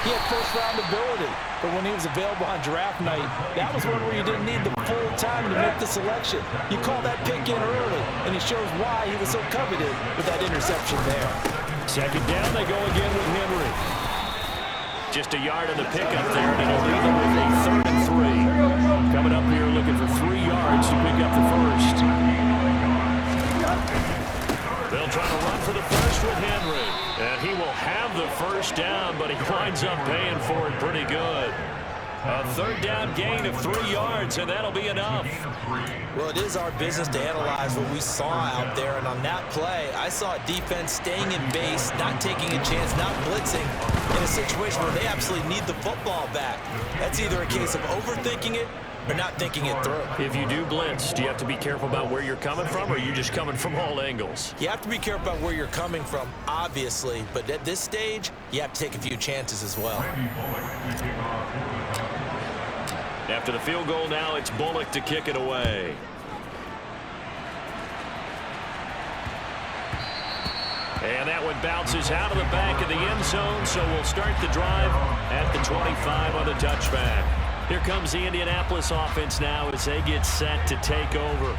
He had first-round ability, but when he was available on draft night, that was one where you didn't need the full time to make the selection. You call that pick in early, and he shows why he was so coveted with that interception there. Second down, they go again with Henry. Just a yard in the pickup there, and it'll leave them with a 3rd and 3. Coming up here looking for 3 yards to pick up the first. They'll try to run for the first with Henry. And he will have the first down, but he winds up paying for it pretty good. A 3rd down gain of 3 yards, and that'll be enough. Well, it is our business to analyze what we saw out there, and on that play, I saw a defense staying in base, not taking a chance, not blitzing, in a situation where they absolutely need the football back. That's either a case of overthinking it or not thinking it through. If you do blitz, do you have to be careful about where you're coming from, or are you just coming from all angles? You have to be careful about where you're coming from, obviously, but at this stage, you have to take a few chances as well. After the field goal now, it's Bullock to kick it away. And that one bounces out of the back of the end zone, so we'll start the drive at the 25 on the touchback. Here comes the Indianapolis offense now as they get set to take over.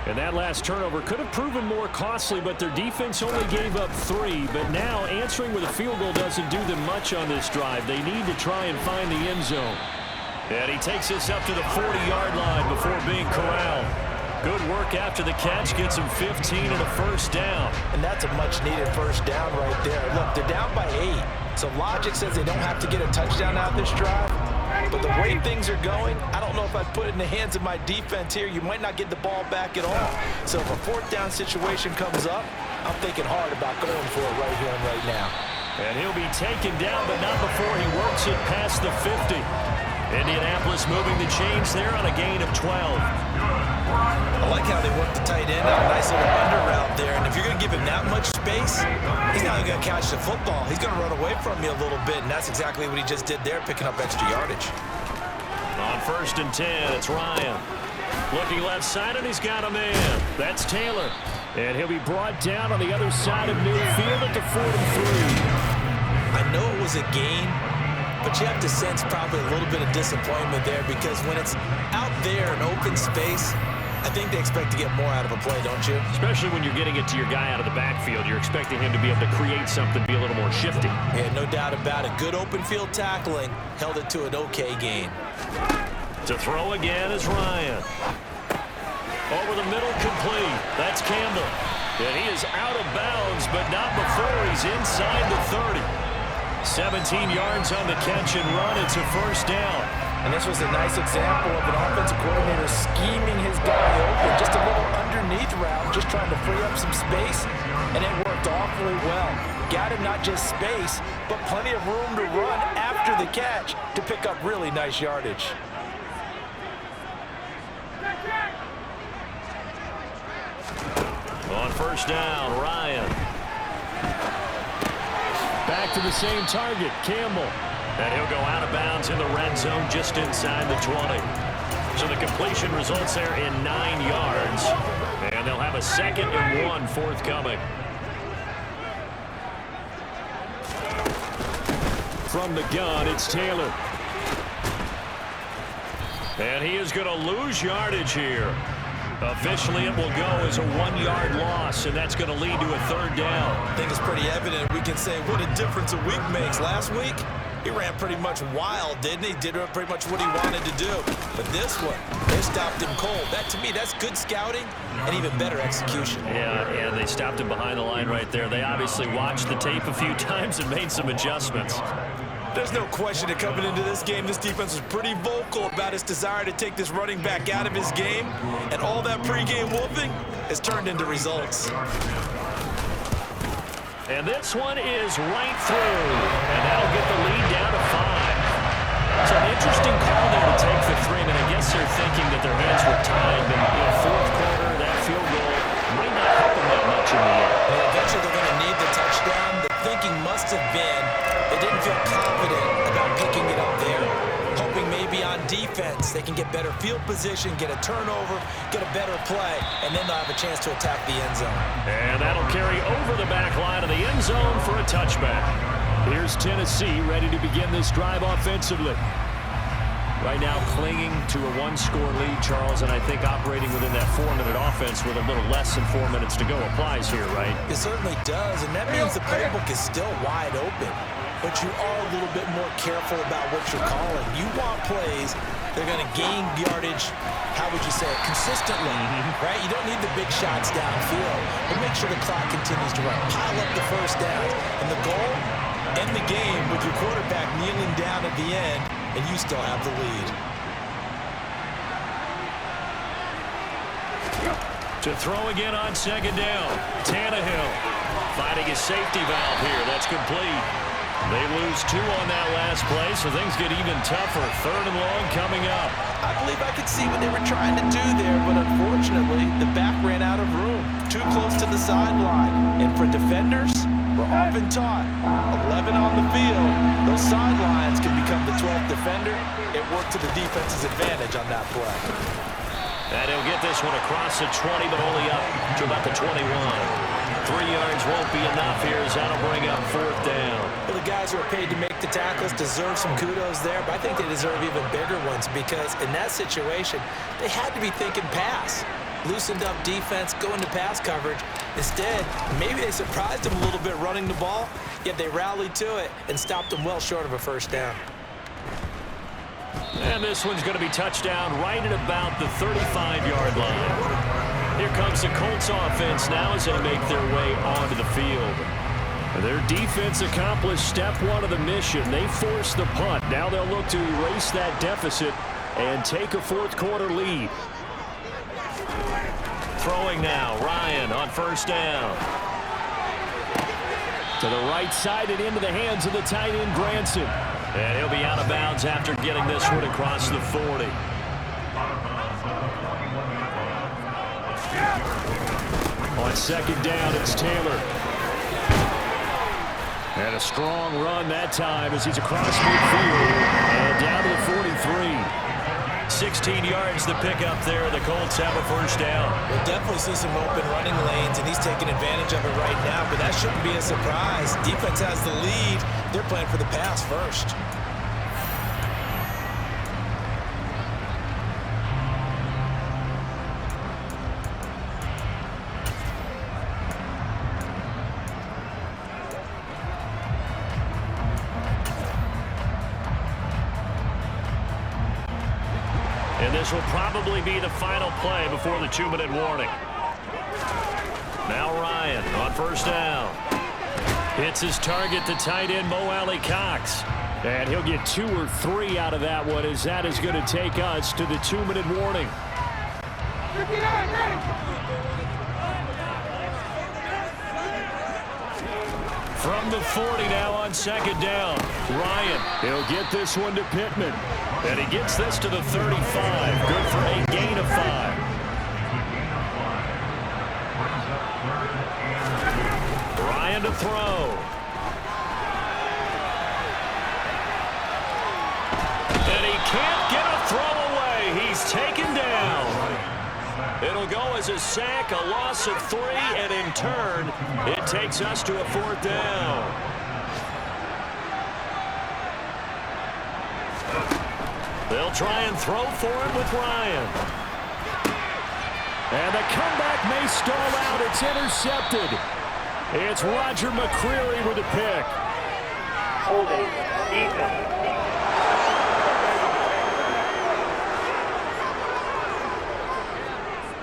And that last turnover could have proven more costly, but their defense only gave up 3. But now answering with a field goal doesn't do them much on this drive. They need to try and find the end zone. And he takes us up to the 40-yard line before being corralled. Good work after the catch. Gets him 15 and a first down. And that's a much-needed first down right there. Look, they're down by 8. So logic says they don't have to get a touchdown out of this drive. But the way things are going, I don't know if I'd put it in the hands of my defense here. You might not get the ball back at all. So if a 4th down situation comes up, I'm thinking hard about going for it right here and right now. And he'll be taken down, but not before he works it past the 50. Indianapolis moving the chains there on a gain of 12. I like how they work the tight end out. Nice little under route there. And if you're going to give him that much space, he's not going to catch the football. He's going to run away from you a little bit, and that's exactly what he just did there, picking up extra yardage. On 1st and 10, it's Ryan. Looking left side, and he's got a man. That's Taylor. And he'll be brought down on the other side of midfield at the 4th and 3. I know it was a gain, but you have to sense probably a little bit of disappointment there because when it's out there in open space, I think they expect to get more out of a play, don't you? Especially when you're getting it to your guy out of the backfield. You're expecting him to be able to create something, be a little more shifty. Yeah, no doubt about it. Good open field tackling held it to an okay gain. To throw again is Ryan. Over the middle, complete. That's Campbell. And he is out of bounds, but not before he's inside the 30. 17 yards on the catch and run. It's a first down. And this was a nice example of an offensive coordinator scheming his guy open. Just a little underneath route, just trying to free up some space, and it worked awfully well. Got him not just space, but plenty of room to run after the catch to pick up really nice yardage. On first down, Ryan. Back to the same target, Campbell. And he'll go out of bounds in the red zone just inside the 20. So the completion results there in 9 yards. And they'll have a 2nd and 1 forthcoming. From the gun, it's Taylor. And he is going to lose yardage here. Officially, it will go as a 1-yard loss, and that's going to lead to a 3rd down. I think it's pretty evident. We can say what a difference a week makes. Last week, he ran pretty much wild, didn't he? Did pretty much what he wanted to do. But this one, they stopped him cold. That, to me, that's good scouting and even better execution. Yeah, and they stopped him behind the line right there. They obviously watched the tape a few times and made some adjustments. There's no question that coming into this game, this defense was pretty vocal about its desire to take this running back out of his game, and all that pregame whooping has turned into results. And this one is right through, and that'll get the lead down to 5. So an interesting call there to take the 3, and I guess they're thinking that their hands were tied, but in the 4th quarter, that field goal might not help them that much in the end. Well, eventually they're going to need the touchdown. The thinking must have been they didn't feel confident about picking it up there, hoping maybe on defense they can get better field position, get a turnover, get a better play, and then they'll have a chance to attack the end zone. And that'll carry over the back line of the end zone for a touchback. Here's Tennessee ready to begin this drive offensively. Right now clinging to a one-score lead, Charles, and I think operating within that 4-minute offense with a little less than 4 minutes to go applies here, right? It certainly does, and that means the playbook is still wide open. But you are a little bit more careful about what you're calling. You want plays that are going to gain yardage, how would you say it, consistently, right? You don't need the big shots downfield, but make sure the clock continues to run. Pile up the first down, and the goal, end the game with your quarterback kneeling down at the end, and you still have the lead. To throw again on second down. Tannehill finding his safety valve here. That's complete. They lose 2 on that last play, so things get even tougher. 3rd and long coming up. I believe I could see what they were trying to do there, but unfortunately, the back ran out of room. Too close to the sideline. And for defenders, we're often taught 11 on the field. Those sidelines can become the 12th defender. It worked to the defense's advantage on that play. And he'll get this one across the 20, but only up to about the 21. 3 yards won't be enough here as that'll bring up 4th down. Well, the guys who are paid to make the tackles deserve some kudos there, but I think they deserve even bigger ones because in that situation, they had to be thinking pass. Loosened up defense, going to pass coverage. Instead, maybe they surprised him a little bit running the ball, yet they rallied to it and stopped him well short of a first down. And this one's going to be touchdown right at about the 35-yard line. Here comes the Colts offense now as they make their way onto the field. Their defense accomplished step 1 of the mission. They forced the punt. Now they'll look to erase that deficit and take a 4th quarter lead. Throwing now, Ryan on first down. To the right side and into the hands of the tight end, Granson. And he'll be out of bounds after getting this one across the 40. On second down, it's Taylor. And a strong run that time as he's across midfield and down to the 43. 16 yards to pick up there. The Colts have a first down. We'll definitely see some open running lanes, and he's taking advantage of it right now, but that shouldn't be a surprise. Defense has the lead. They're playing for the pass first. And this will probably be the final play before the 2-minute warning. Now Ryan on first down. Hits his target, the tight end, Mo Alley-Cox. And he'll get 2 or 3 out of that one as that is going to take us to the 2-minute warning. From the 40 now on second down. Ryan, he'll get this one to Pittman. And he gets this to the 35. Good for a gain of 5. Ryan to throw. And he can't get a throw away. He's taken down. It'll go as a sack, a loss of 3, and in turn, it takes us to a 4th down. They'll try and throw for it with Ryan. And the comeback may stall out. It's intercepted. It's Roger McCreary with a pick. Holding, defense.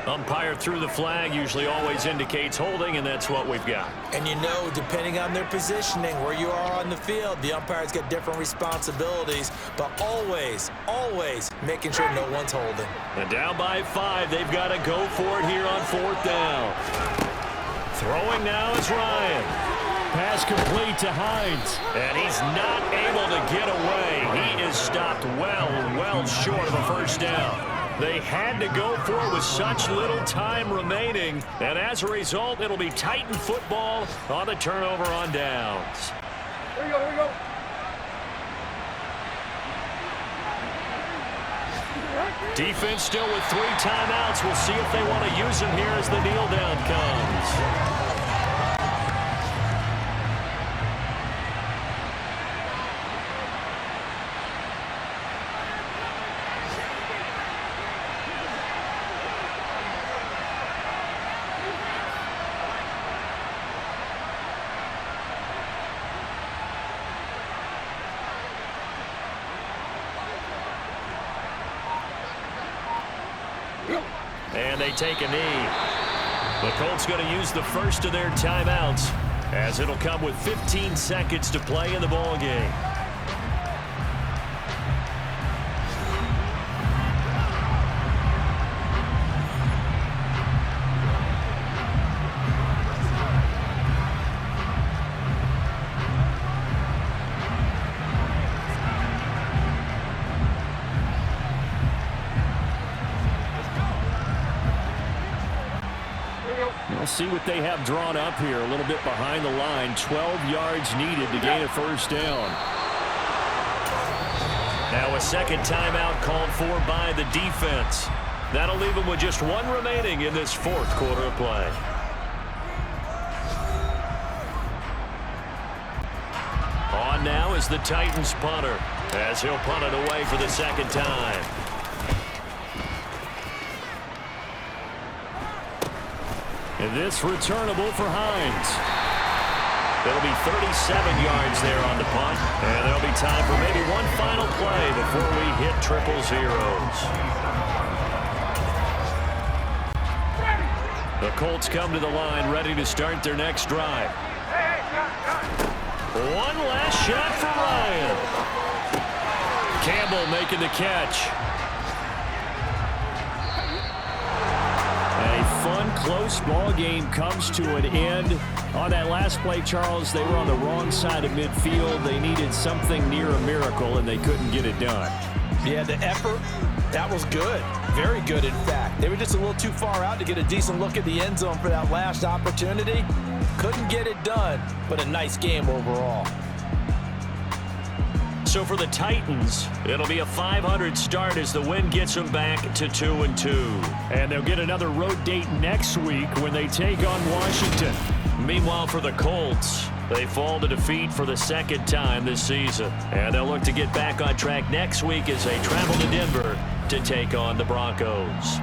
Umpire threw the flag, usually always indicates holding, and that's what we've got. And you know, depending on their positioning, where you are on the field, the umpires get different responsibilities, but always, always making sure no one's holding. And down by 5, they've got to go for it here on 4th down. Throwing now is Ryan. Pass complete to Hines. And he's not able to get away. He is stopped well short of a first down. They had to go for it with such little time remaining, and as a result, it'll be Titan football on the turnover on downs. Here we go. Defense still with 3 timeouts. We'll see if they want to use them here as the kneel down comes. And they take a knee. The Colts going to use the first of their timeouts, as it'll come with 15 seconds to play in the ball game. We'll see what they have drawn up here. A little bit behind the line. 12 yards needed to gain a first down. Now a second timeout called for by the defense. That'll leave them with just one remaining in this fourth quarter of play. On now is the Titans punter, as he'll punt it away for the second time. And this returnable for Hines. It'll be 37 yards there on the punt. And there'll be time for maybe one final play before we hit triple zeros. The Colts come to the line ready to start their next drive. One last shot for Ryan. Campbell making the catch. A fun, close ball game comes to an end. On that last play, Charles, they were on the wrong side of midfield. They needed something near a miracle, and they couldn't get it done. Yeah, the effort, that was good. Very good, in fact. They were just a little too far out to get a decent look at the end zone for that last opportunity. Couldn't get it done, but a nice game overall. So for the Titans, it'll be a .500 start as the win gets them back to 2-2. And they'll get another road date next week when they take on Washington. Meanwhile, for the Colts, they fall to defeat for the second time this season. And they'll look to get back on track next week as they travel to Denver to take on the Broncos.